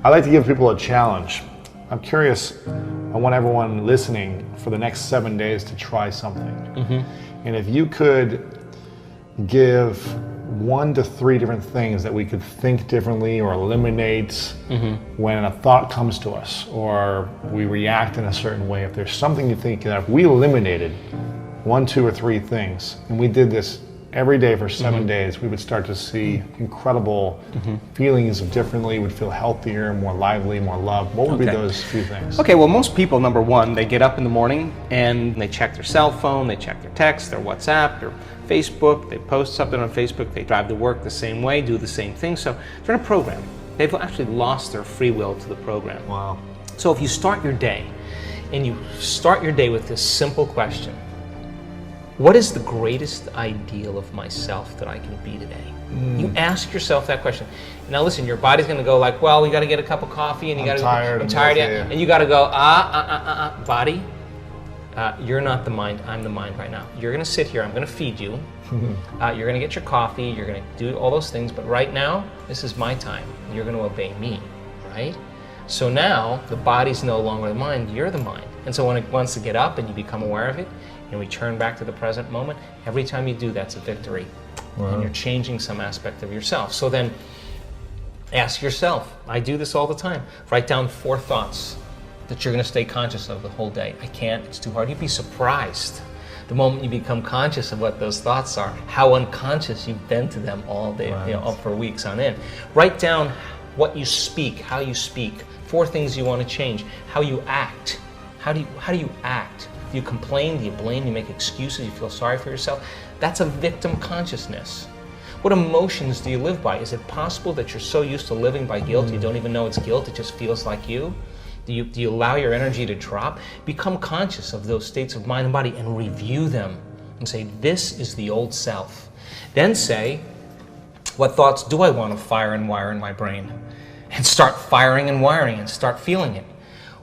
I like to give people a challenge. I'm curious, I want everyone listening for the next 7 days to try something. And if you could give 1 to 3 different things that we could think differently or eliminate when a thought comes to us or we react in a certain way. If there's something you think that if we eliminated 1, 2, or 3 things, and we did this every day for 7 days, we would start to see incredible feelings of differently, would feel healthier, more lively, more loved. What would be those few things? Okay, well, most people, number one, they get up in the morning and they check their cell phone, they check their text, their WhatsApp, their Facebook, they post something on Facebook, they drive to work the same way, do the same thing. So they're in a program. They've actually lost their free will to the program. Wow. So if you start your day, and you start your day with this simple question, what is the greatest ideal of myself that I can be today? You ask yourself that question. Now listen, your body's going to go like, well, we got to get a cup of coffee, and you got to. I'm tired. And you got to go, body. You're not the mind. I'm the mind right now. You're going to sit here. I'm going to feed you. You're going to get your coffee. You're going to do all those things. But right now, this is my time. You're going to obey me, right? So now the body's no longer the mind. You're the mind. And so when it wants to get up and you become aware of it, and return back to the present moment, every time you do that's a victory. Wow. And you're changing some aspect of yourself. So then ask yourself, I do this all the time, write down 4 thoughts that you're going to stay conscious of the whole day. I can't, it's too hard. You'd be surprised the moment you become conscious of what those thoughts are, how unconscious you've been to them all day, right. Up for weeks on end. Write down what you speak, how you speak, 4 things you want to change, how you act. How do you act? Do you complain? Do you blame? Do you make excuses? Do you feel sorry for yourself? That's a victim consciousness. What emotions do you live by? Is it possible that you're so used to living by guilt you don't even know it's guilt, it just feels like you? Do you allow your energy to drop? Become conscious of those states of mind and body and review them and say, this is the old self. Then say, what thoughts do I want to fire and wire in my brain? And start firing and wiring and start feeling it.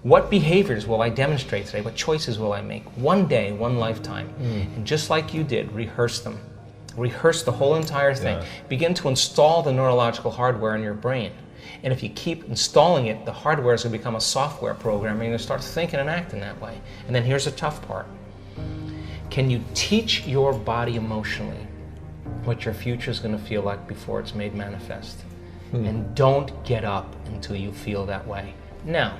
What behaviors will I demonstrate today? What choices will I make? One day, one lifetime. And just like you did, rehearse them. Rehearse the whole entire thing. Yeah. Begin to install the neurological hardware in your brain. And if you keep installing it, the hardware is going to become a software program, and you're going to start thinking and acting that way. And then here's the tough part. Can you teach your body emotionally what your future is going to feel like before it's made manifest? And don't get up until you feel that way. Now,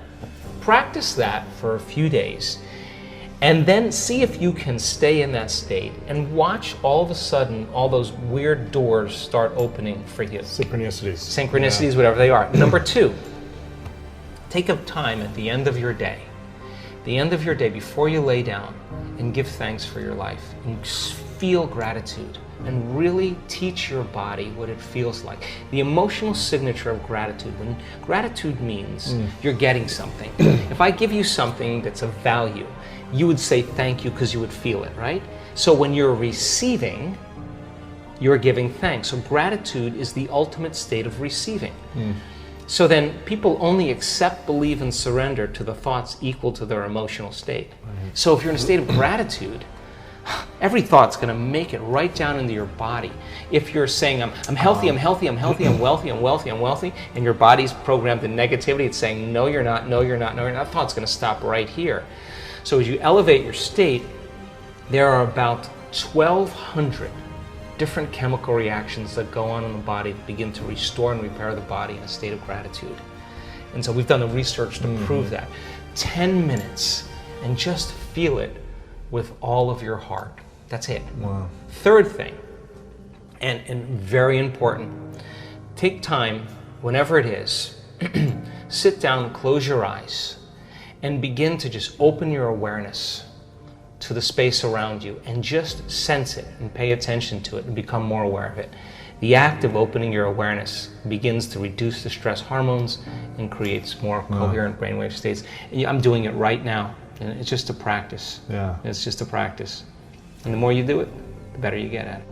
practice that for a few days, and then see if you can stay in that state and watch all of a sudden all those weird doors start opening for you. Synchronicities, yeah. Whatever they are. Number 2, take a time at the end of your day, before you lay down, and give thanks for your life and feel gratitude. And really teach your body what it feels like. The emotional signature of gratitude. When gratitude means you're getting something. If I give you something that's of value, you would say thank you because you would feel it, right? So when you're receiving, you're giving thanks. So gratitude is the ultimate state of receiving. So then people only accept, believe, and surrender to the thoughts equal to their emotional state. So if you're in a state of gratitude, every thought's going to make it right down into your body. If you're saying, I'm healthy, I'm healthy, I'm healthy, I'm wealthy, I'm wealthy, I'm wealthy, and your body's programmed in negativity, it's saying, no, you're not, no, you're not, no, you're not, that thought's going to stop right here. So as you elevate your state, there are about 1,200 different chemical reactions that go on in the body that begin to restore and repair the body in a state of gratitude. And so we've done the research to prove that. 10 minutes, and just feel it with all of your heart. That's it. Wow. Third thing, and very important, take time, whenever it is, sit down, close your eyes, and begin to just open your awareness to the space around you and just sense it and pay attention to it and become more aware of it. The act of opening your awareness begins to reduce the stress hormones and creates more coherent brainwave states. And I'm doing it right now. And it's just a practice. Yeah. It's just a practice. And the more you do it, the better you get at it.